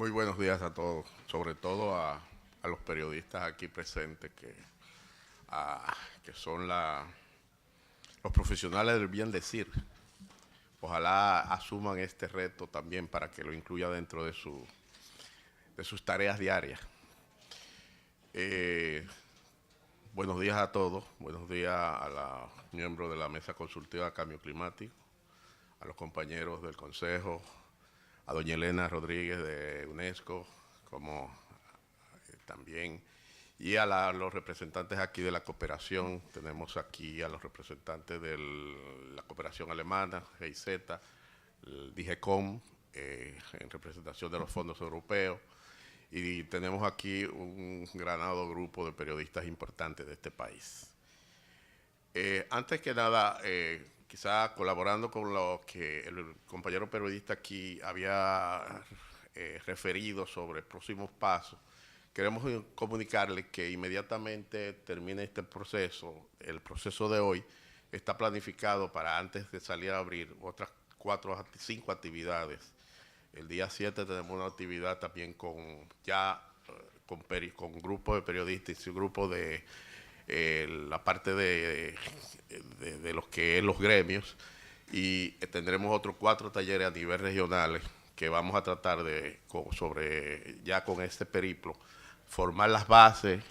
Muy buenos días a todos, sobre todo a los periodistas aquí presentes que son los profesionales del bien decir. Ojalá asuman este reto también para que lo incluya dentro de sus tareas diarias. Buenos días a todos, buenos días a los miembros de la Mesa Consultiva de Cambio Climático, a los compañeros del Consejo, a doña Elena Rodríguez de UNESCO, como también, y a los representantes aquí de la cooperación. Tenemos aquí a los representantes de la cooperación alemana, GIZ, el DIGECOM, en representación de los fondos europeos, y tenemos aquí un granado grupo de periodistas importantes de este país. Antes que nada, quizá colaborando con lo que el compañero periodista aquí había referido sobre próximos pasos, queremos comunicarle que inmediatamente termine este proceso, el proceso de hoy, está planificado para antes de salir a abrir otras 4 a 5 actividades. El día 7 tenemos una actividad también con grupos de periodistas y un grupo de la parte de los que es los gremios, y tendremos otros 4 talleres a nivel regionales que vamos a tratar ya con este periplo, formar las bases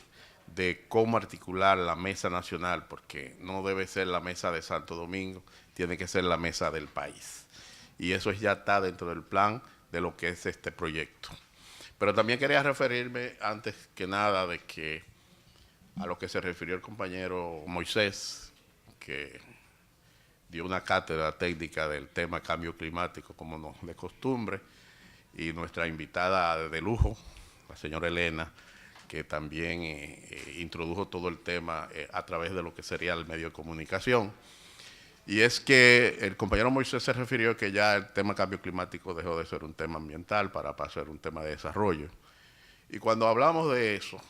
de cómo articular la mesa nacional, porque no debe ser la mesa de Santo Domingo, tiene que ser la mesa del país. Y eso ya está dentro del plan de lo que es este proyecto. Pero también quería referirme, antes que nada, a lo que se refirió el compañero Moisés, que dio una cátedra técnica del tema cambio climático, como de costumbre, y nuestra invitada de lujo, la señora Elena, que también introdujo todo el tema a través de lo que sería el medio de comunicación. Y es que el compañero Moisés se refirió que ya el tema cambio climático dejó de ser un tema ambiental para pasar a un tema de desarrollo. Y cuando hablamos de eso,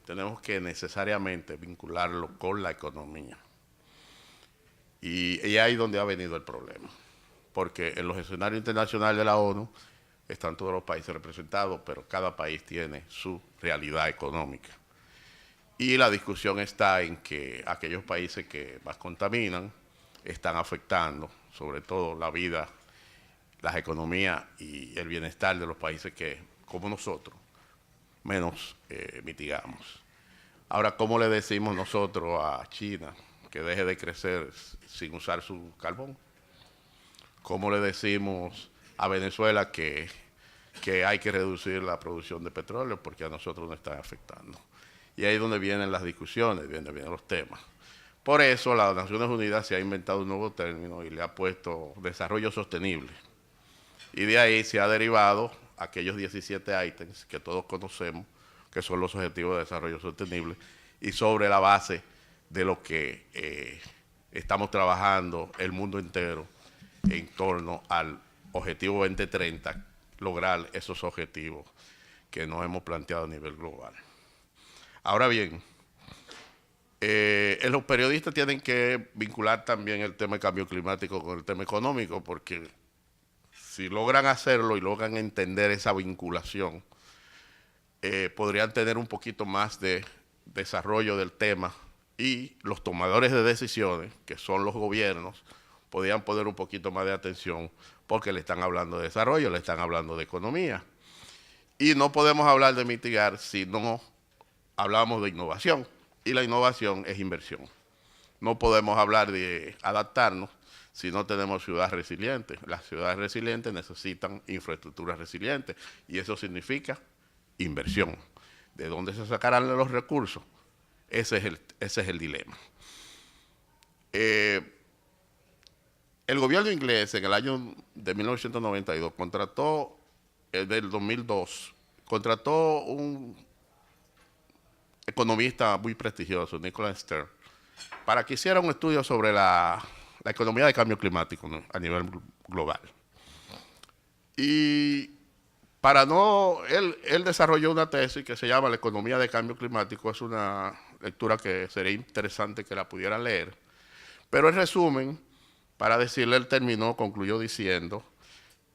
tenemos que necesariamente vincularlo con la economía. Y ahí es donde ha venido el problema. Porque en los escenarios internacionales de la ONU están todos los países representados, pero cada país tiene su realidad económica. Y la discusión está en que aquellos países que más contaminan están afectando, sobre todo la vida, las economías y el bienestar de los países que, como nosotros, menos mitigamos. Ahora, ¿cómo le decimos nosotros a China que deje de crecer sin usar su carbón? ¿Cómo le decimos a Venezuela que hay que reducir la producción de petróleo porque a nosotros nos está afectando? Y ahí es donde vienen las discusiones, vienen los temas. Por eso las Naciones Unidas se ha inventado un nuevo término y le ha puesto desarrollo sostenible. Y de ahí se ha derivado aquellos 17 ítems que todos conocemos, que son los Objetivos de Desarrollo Sostenible, y sobre la base de lo que estamos trabajando el mundo entero en torno al Objetivo 2030, lograr esos objetivos que nos hemos planteado a nivel global. Ahora bien, los periodistas tienen que vincular también el tema de cambio climático con el tema económico, porque si logran hacerlo y logran entender esa vinculación, podrían tener un poquito más de desarrollo del tema, y los tomadores de decisiones, que son los gobiernos, podrían poner un poquito más de atención, porque le están hablando de desarrollo, le están hablando de economía. Y no podemos hablar de mitigar si no hablamos de innovación, y la innovación es inversión. No podemos hablar de adaptarnos si no tenemos ciudades resilientes. Las ciudades resilientes necesitan infraestructuras resilientes, y eso significa inversión. ¿De dónde se sacarán los recursos? Ese es el dilema. El gobierno inglés en el año de 1992 contrató, del 2002, contrató un economista muy prestigioso, Nicholas Stern, para que hiciera un estudio sobre la economía de cambio climático, ¿no?, a nivel global. Y él desarrolló una tesis que se llama La economía de cambio climático. Es una lectura que sería interesante que la pudieran leer. Pero en resumen, para decirle, él concluyó diciendo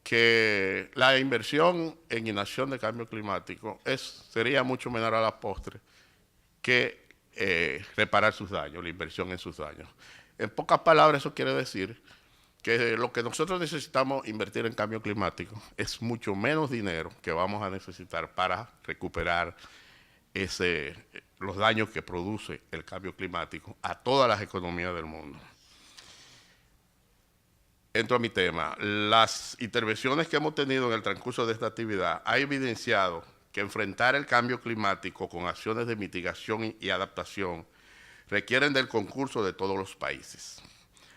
que la inversión en inacción de cambio climático sería mucho menor a la postre que reparar sus daños, la inversión en sus daños. En pocas palabras, eso quiere decir que lo que nosotros necesitamos invertir en cambio climático es mucho menos dinero que vamos a necesitar para recuperar los daños que produce el cambio climático a todas las economías del mundo. Entro a mi tema. Las intervenciones que hemos tenido en el transcurso de esta actividad han evidenciado que enfrentar el cambio climático con acciones de mitigación y adaptación requieren del concurso de todos los países,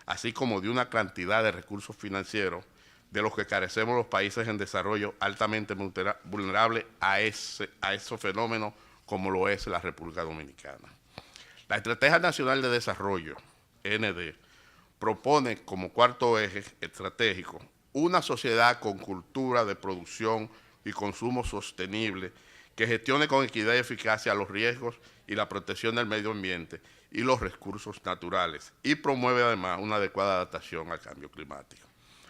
así como de una cantidad de recursos financieros de los que carecemos los países en desarrollo altamente vulnerables a esos fenómenos como lo es la República Dominicana. La Estrategia Nacional de Desarrollo, END, propone como cuarto eje estratégico una sociedad con cultura de producción y consumo sostenible que gestione con equidad y eficacia los riesgos y la protección del medio ambiente y los recursos naturales y promueve además una adecuada adaptación al cambio climático.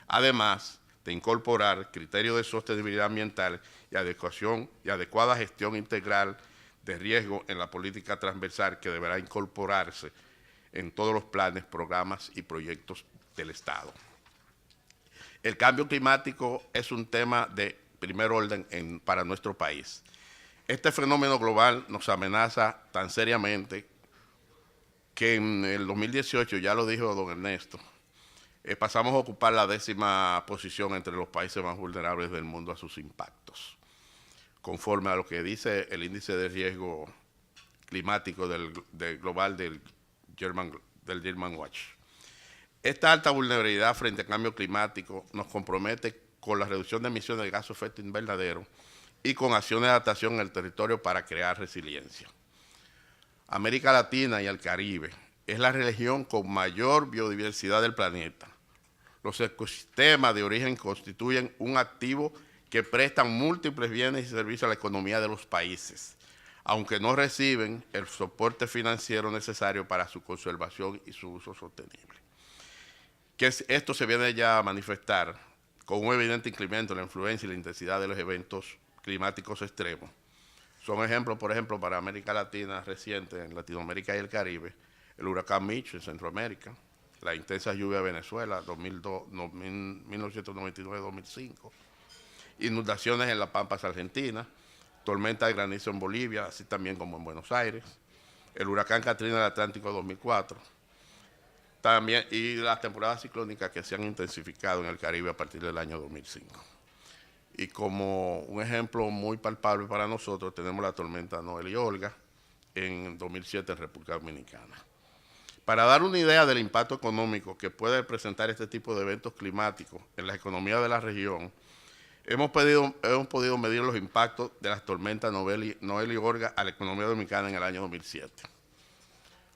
Además de incorporar criterios de sostenibilidad ambiental y adecuada gestión integral de riesgo en la política transversal que deberá incorporarse en todos los planes, programas y proyectos del Estado. El cambio climático es un tema de primer orden para nuestro país. Este fenómeno global nos amenaza tan seriamente que en el 2018, ya lo dijo don Ernesto, pasamos a ocupar la 10ª posición entre los países más vulnerables del mundo a sus impactos, conforme a lo que dice el índice de riesgo climático global del German Watch. Esta alta vulnerabilidad frente al cambio climático nos compromete con la reducción de emisiones de gases de efecto invernadero y con acciones de adaptación en el territorio para crear resiliencia. América Latina y el Caribe es la región con mayor biodiversidad del planeta. Los ecosistemas de origen constituyen un activo que prestan múltiples bienes y servicios a la economía de los países, aunque no reciben el soporte financiero necesario para su conservación y su uso sostenible. Esto se viene ya a manifestar con un evidente incremento en la influencia y la intensidad de los eventos climáticos extremos. Son ejemplos, por ejemplo, para América Latina reciente, en Latinoamérica y el Caribe, el huracán Mitch en Centroamérica, la intensa lluvia de Venezuela, 1999-2005, inundaciones en las Pampas Argentinas, tormenta de granizo en Bolivia, así también como en Buenos Aires, el huracán Katrina del Atlántico 2004, también, y las temporadas ciclónicas que se han intensificado en el Caribe a partir del año 2005. Y como un ejemplo muy palpable para nosotros, tenemos la tormenta Noel y Olga en 2007 en República Dominicana. Para dar una idea del impacto económico que puede presentar este tipo de eventos climáticos en la economía de la región, hemos podido medir los impactos de las tormentas Noel y Olga a la economía dominicana en el año 2007.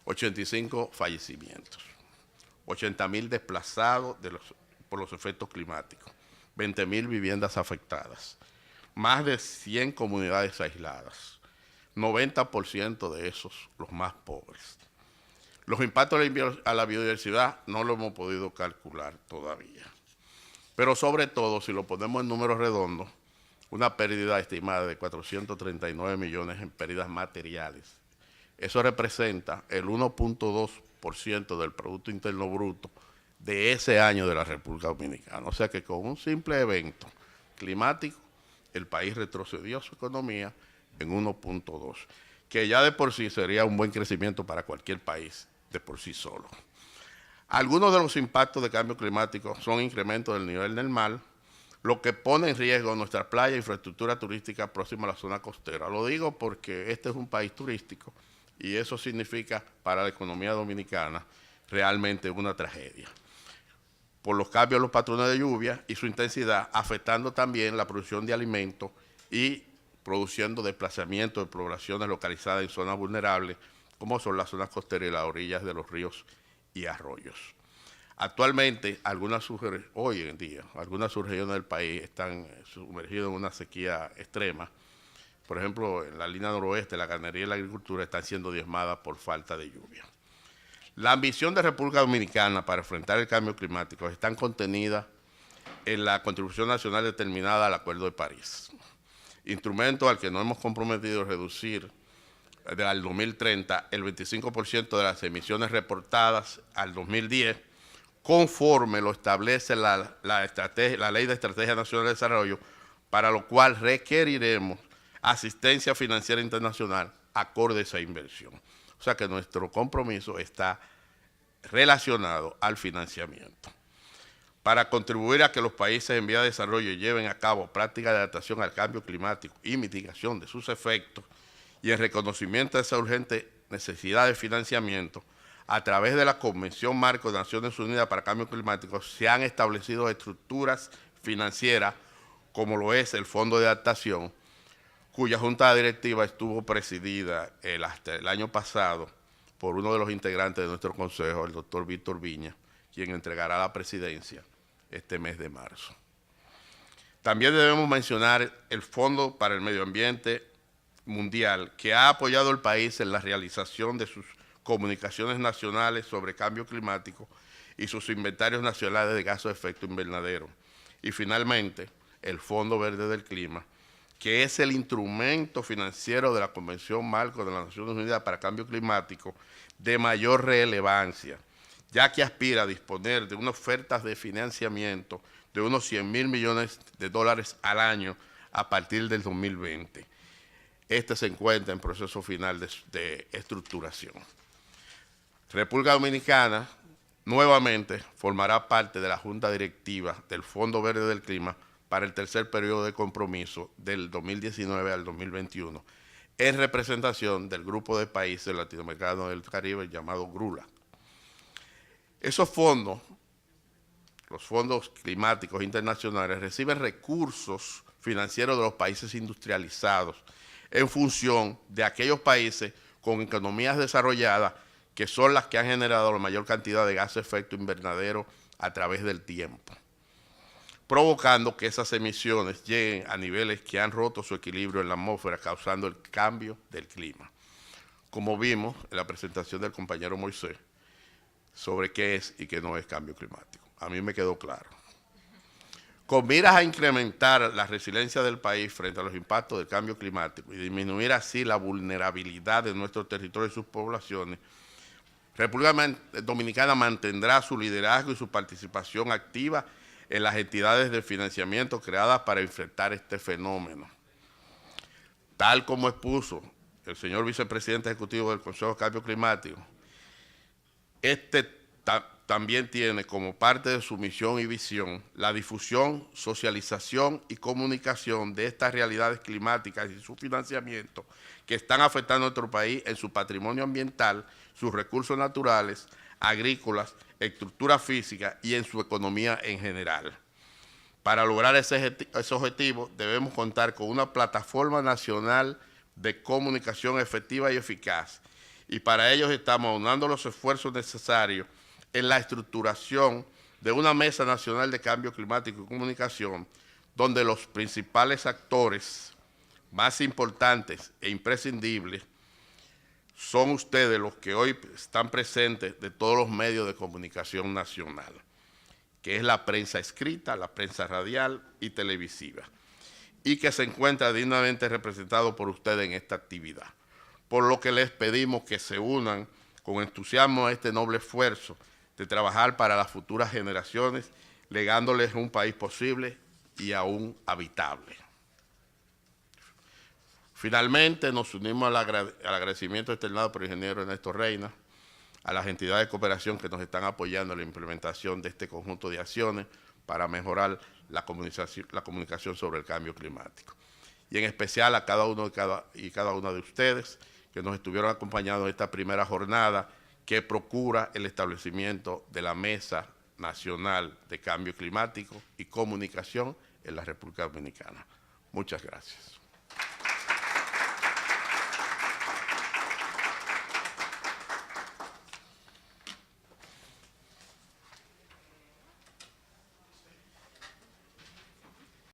85 fallecimientos, 80.000 desplazados por los efectos climáticos, 20.000 viviendas afectadas, más de 100 comunidades aisladas, 90% de esos los más pobres. Los impactos a la biodiversidad no lo hemos podido calcular todavía. Pero sobre todo, si lo ponemos en números redondos, una pérdida estimada de 439 millones en pérdidas materiales. Eso representa el 1.2% del Producto Interno Bruto de ese año de la República Dominicana. O sea que con un simple evento climático, el país retrocedió su economía en 1.2, que ya de por sí sería un buen crecimiento para cualquier país de por sí solo. Algunos de los impactos de cambio climático son incrementos del nivel del mar, lo que pone en riesgo nuestra playa e infraestructura turística próxima a la zona costera. Lo digo porque este es un país turístico y eso significa para la economía dominicana realmente una tragedia. Por los cambios en los patrones de lluvia y su intensidad, afectando también la producción de alimentos y produciendo desplazamiento de poblaciones localizadas en zonas vulnerables, como son las zonas costeras y las orillas de los ríos y arroyos. Actualmente, hoy en día, algunas regiones del país están sumergidas en una sequía extrema. Por ejemplo, en la línea noroeste, la ganadería y la agricultura están siendo diezmadas por falta de lluvia. La ambición de República Dominicana para enfrentar el cambio climático está contenida en la contribución nacional determinada al Acuerdo de París, instrumento al que nos hemos comprometido a reducir al 2030 el 25% de las emisiones reportadas al 2010, conforme lo establece la Ley de Estrategia Nacional de Desarrollo, para lo cual requeriremos asistencia financiera internacional acorde a esa inversión. O sea que nuestro compromiso está relacionado al financiamiento. Para contribuir a que los países en vía de desarrollo lleven a cabo prácticas de adaptación al cambio climático y mitigación de sus efectos, y en reconocimiento de esa urgente necesidad de financiamiento, a través de la Convención Marco de Naciones Unidas para el Cambio Climático, se han establecido estructuras financieras, como lo es el Fondo de Adaptación, cuya junta directiva estuvo presidida hasta el año pasado por uno de los integrantes de nuestro consejo, el doctor Víctor Viña, quien entregará la presidencia este mes de marzo. También debemos mencionar el Fondo para el Medio Ambiente Mundial, que ha apoyado al país en la realización de sus comunicaciones nacionales sobre cambio climático y sus inventarios nacionales de gases de efecto invernadero. Y finalmente, el Fondo Verde del Clima, que es el instrumento financiero de la Convención Marco de las Naciones Unidas para el Cambio Climático de mayor relevancia, ya que aspira a disponer de unas ofertas de financiamiento de unos 100.000 millones de dólares al año a partir del 2020. Este se encuentra en proceso final de estructuración. República Dominicana nuevamente formará parte de la Junta Directiva del Fondo Verde del Clima para el tercer periodo de compromiso del 2019 al 2021, en representación del grupo de países latinoamericanos del Caribe llamado GRULA. Esos fondos, los fondos climáticos internacionales, reciben recursos financieros de los países industrializados en función de aquellos países con economías desarrolladas, que son las que han generado la mayor cantidad de gases de efecto invernadero a través del tiempo, provocando que esas emisiones lleguen a niveles que han roto su equilibrio en la atmósfera, causando el cambio del clima. Como vimos en la presentación del compañero Moisés, sobre qué es y qué no es cambio climático. A mí me quedó claro. Con miras a incrementar la resiliencia del país frente a los impactos del cambio climático y disminuir así la vulnerabilidad de nuestro territorio y sus poblaciones, República Dominicana mantendrá su liderazgo y su participación activa en las entidades de financiamiento creadas para enfrentar este fenómeno. Tal como expuso el señor vicepresidente ejecutivo del Consejo de Cambio Climático, también tiene como parte de su misión y visión la difusión, socialización y comunicación de estas realidades climáticas y su financiamiento que están afectando a nuestro país en su patrimonio ambiental, sus recursos naturales, agrícolas, estructura física y en su economía en general. Para lograr ese objetivo debemos contar con una plataforma nacional de comunicación efectiva y eficaz, y para ello estamos aunando los esfuerzos necesarios en la estructuración de una mesa nacional de cambio climático y comunicación, donde los principales actores más importantes e imprescindibles son ustedes, los que hoy están presentes de todos los medios de comunicación nacional, que es la prensa escrita, la prensa radial y televisiva, y que se encuentra dignamente representado por ustedes en esta actividad. Por lo que les pedimos que se unan con entusiasmo a este noble esfuerzo de trabajar para las futuras generaciones, legándoles un país posible y aún habitable. Finalmente, nos unimos al agradecimiento externado por el ingeniero Ernesto Reina, a las entidades de cooperación que nos están apoyando en la implementación de este conjunto de acciones para mejorar la comunicación sobre el cambio climático. Y en especial a cada uno y cada una de ustedes que nos estuvieron acompañando en esta primera jornada, que procura el establecimiento de la Mesa Nacional de Cambio Climático y Comunicación en la República Dominicana. Muchas gracias.